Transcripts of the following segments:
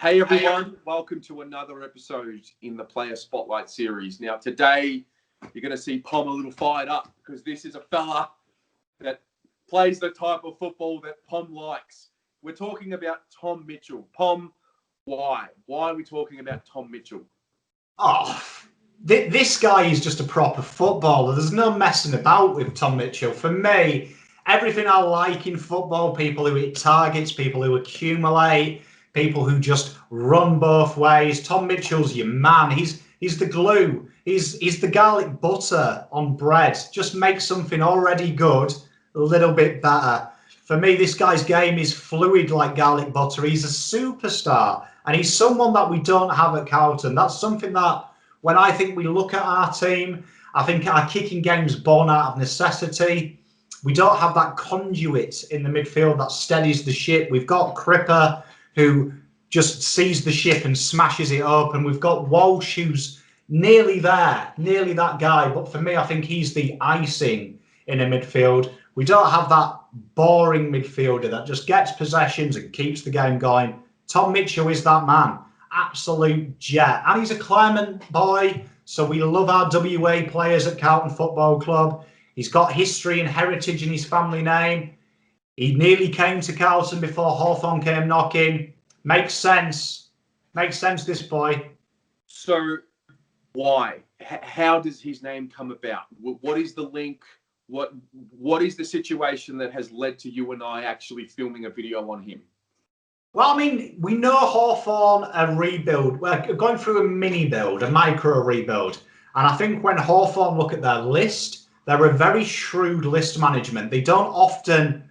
Hey everyone, welcome to another episode in the Player Spotlight series. Now today, you're going to see Pom a little fired up because this is a fella that plays the type of football that Pom likes. We're talking about Tom Mitchell. Pom, why? Why are we talking about Tom Mitchell? This guy is just a proper footballer. There's no messing about with Tom Mitchell. For me, everything I like in football, people who hit targets, people who accumulate, people who just run both ways. Tom Mitchell's your man. He's the glue. He's the garlic butter on bread. Just make something already good a little bit better. For me, this guy's game is fluid like garlic butter. He's a superstar, and he's someone that we don't have at Carlton. That's something that, when I think we look at our team, I think our kicking game's born out of necessity. We don't have that conduit in the midfield that steadies the ship. We've got Cripper, who just sees the ship and smashes it open. We've got Walsh, who's nearly there, nearly that guy. But for me, I think he's the icing in a midfield. We don't have that boring midfielder that just gets possessions and keeps the game going. Tom Mitchell is that man. Absolute jet. And he's a Claremont boy, so we love our WA players at Carlton Football Club. He's got history and heritage in his family name. He nearly came to Carlton before Hawthorn came knocking. Makes sense. Makes sense, this boy. So, why? How does his name come about? What is the link? What is the situation that has led to you and I actually filming a video on him? Well, I mean, we know Hawthorn a rebuild. We're going through a mini build, a micro rebuild. And I think when Hawthorn look at their list, they're a very shrewd list management. They don't often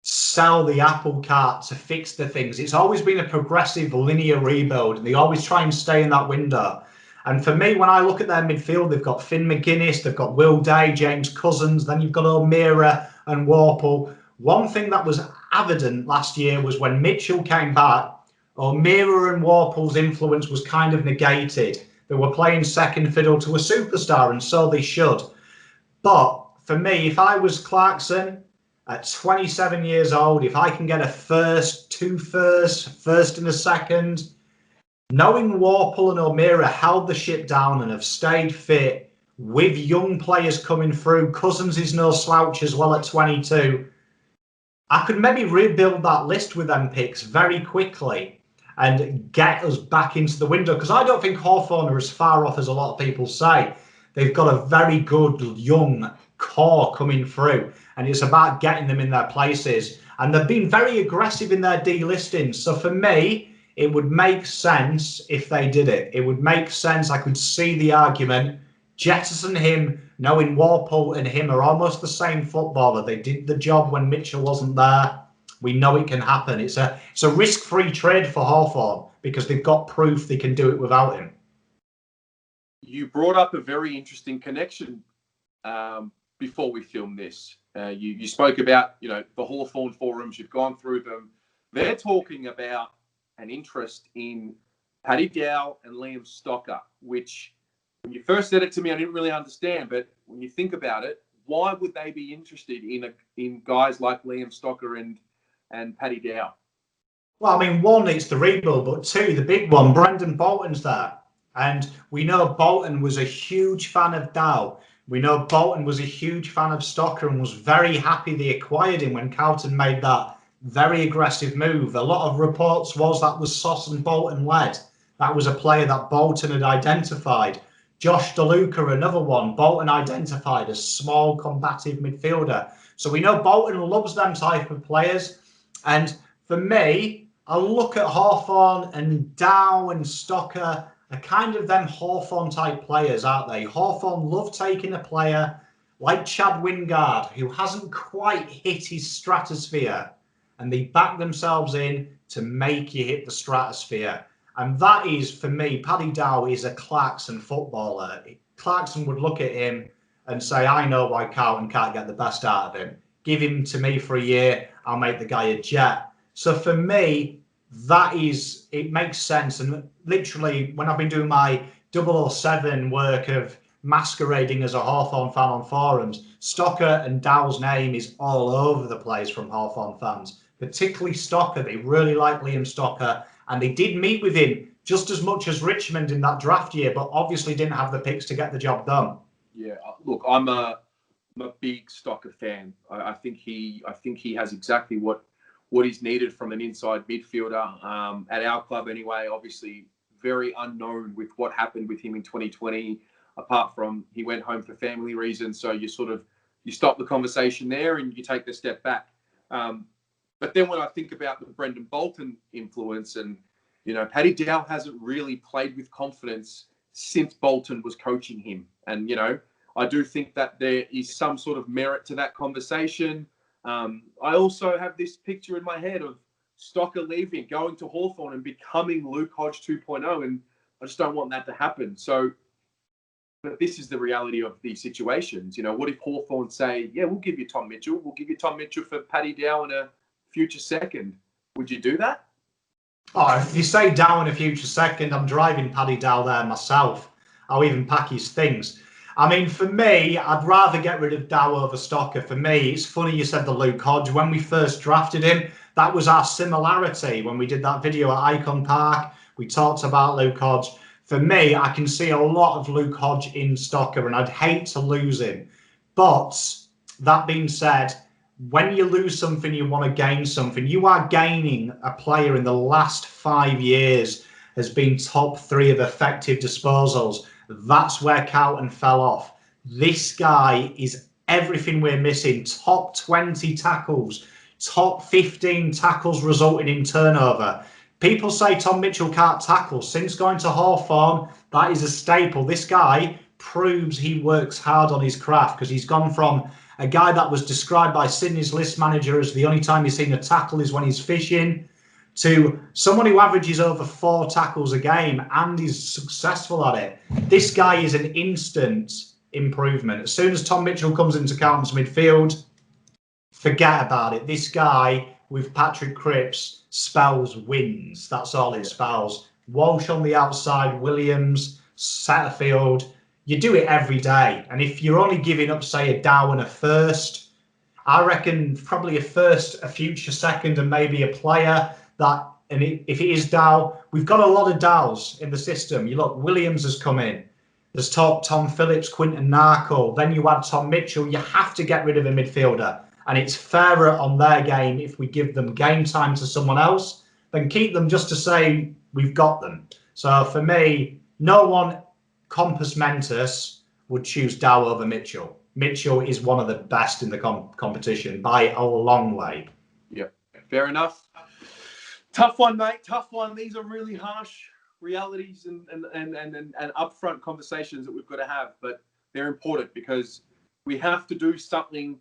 sell the apple cart to fix the things. It's always been a progressive linear rebuild, and they always try and stay in that window. And for me, when I look at their midfield, they've got Finn McGuinness, they've got Will Day, James Cousins, then you've got O'Meara and Warple. One thing that was evident last year was when Mitchell came back, O'Meara and Warple's influence was kind of negated. They were playing second fiddle to a superstar, and so they should. But for me, if I was Clarkson at 27 years old, if I can get a first, two firsts, first and a second, knowing Warple and O'Meara held the ship down and have stayed fit with young players coming through, Cousins is no slouch as well at 22, I could maybe rebuild that list with them picks very quickly and get us back into the window, because I don't think Hawthorn are as far off as a lot of people say. They've got a very good young core coming through, and it's about getting them in their places. And they've been very aggressive in their delisting. So for me, it would make sense if they did it. It would make sense. I could see the argument. Jettison him, knowing Warple and him are almost the same footballer. They did the job when Mitchell wasn't there. We know it can happen. It's a risk-free trade for Hawthorn because they've got proof they can do it without him. You brought up a very interesting connection before we filmed this. You spoke about, the Hawthorn forums. You've gone through them. They're talking about an interest in Paddy Dow and Liam Stocker, which when you first said it to me, I didn't really understand. But when you think about it, why would they be interested in guys like Liam Stocker and Paddy Dow? Well, I mean, one, it's the rebuild, but two, the big one, Brendan Bolton's there. And we know Bolton was a huge fan of Dow. We know Bolton was a huge fan of Stocker and was very happy they acquired him when Carlton made that very aggressive move. A lot of reports was that was Sauce and Bolton led. That was a player that Bolton had identified. Josh DeLuca, another one, Bolton identified as small, combative midfielder. So we know Bolton loves them type of players. And for me, I look at Hawthorn and Dow and Stocker are kind of them Hawthorn type players, aren't they? Hawthorn love taking a player like Chad Wingard, who hasn't quite hit his stratosphere, and they back themselves in to make you hit the stratosphere. And that is, for me, Paddy Dow is a Clarkson footballer. Clarkson would look at him and say, I know why Carlton can't get the best out of him. Give him to me for a year, I'll make the guy a jet. So for me, it makes sense. And literally, when I've been doing my 007 work of masquerading as a Hawthorn fan on forums, Stocker and Dow's name is all over the place from Hawthorn fans, particularly Stocker. They really like Liam Stocker. And they did meet with him just as much as Richmond in that draft year, but obviously didn't have the picks to get the job done. Yeah, look, I'm a big Stocker fan. I think he has exactly what is needed from an inside midfielder at our club anyway. Obviously, very unknown with what happened with him in 2020. Apart from he went home for family reasons, so you stop the conversation there and you take the step back. But then when I think about the Brendan Bolton influence, and Paddy Dow hasn't really played with confidence since Bolton was coaching him, and I do think that there is some sort of merit to that conversation. I also have this picture in my head of Stocker leaving, going to Hawthorn and becoming Luke Hodge 2.0, and I just don't want that to happen. So, but this is the reality of these situations. What if Hawthorn say, yeah, we'll give you Tom Mitchell. We'll give you Tom Mitchell for Paddy Dow in a future second. Would you do that? Oh, if you say Dow in a future second, I'm driving Paddy Dow there myself. I'll even pack his things. I mean, for me, I'd rather get rid of Dow over Stocker. For me, it's funny you said the Luke Hodge. When we first drafted him, that was our similarity. When we did that video at Icon Park, we talked about Luke Hodge. For me, I can see a lot of Luke Hodge in Stocker, and I'd hate to lose him. But that being said, when you lose something, you want to gain something. You are gaining a player in the last 5 years has been top 3 of effective disposals. That's where Carlton fell off. This guy is everything we're missing. Top 20 tackles, top 15 tackles resulting in turnover. People say Tom Mitchell can't tackle. Since going to Hawthorn, that is a staple. This guy proves he works hard on his craft, because he's gone from a guy that was described by Sydney's list manager as the only time he's seen a tackle is when he's fishing, to someone who averages over 4 tackles a game and is successful at it. This guy is an instant improvement. As soon as Tom Mitchell comes into Carlton's midfield, forget about it. This guy with Patrick Cripps spells wins. That's all it spells. Walsh on the outside, Williams, Satterfield. You do it every day. And if you're only giving up, say, a Dow and a first, I reckon probably a first, a future second, and maybe a player that, and if it is Dow, we've got a lot of Dows in the system. You look, Williams has come in. There's Tom Phillips, Quinton Narco. Then you add Tom Mitchell. You have to get rid of a midfielder. And it's fairer on their game if we give them game time to someone else than keep them just to say we've got them. So for me, no one compos mentis would choose Dow over Mitchell. Mitchell is one of the best in the competition by a long way. Yeah, fair enough. Tough one, mate. Tough one. These are really harsh realities and upfront conversations that we've got to have, but they're important because we have to do something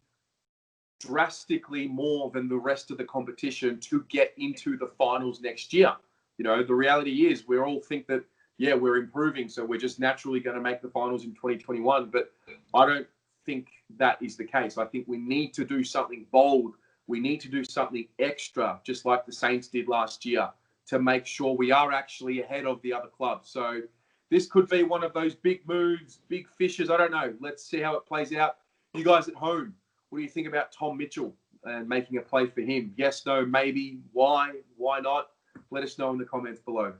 drastically more than the rest of the competition to get into the finals next year. The reality is we all think that, yeah, we're improving, so we're just naturally going to make the finals in 2021. But I don't think that is the case. I think we need to do something bold. We need to do something extra, just like the Saints did last year, to make sure we are actually ahead of the other clubs. So this could be one of those big moves, big fishes. I don't know. Let's see how it plays out. You guys at home, what do you think about Tom Mitchell and making a play for him? Yes, no, maybe. Why? Why not? Let us know in the comments below.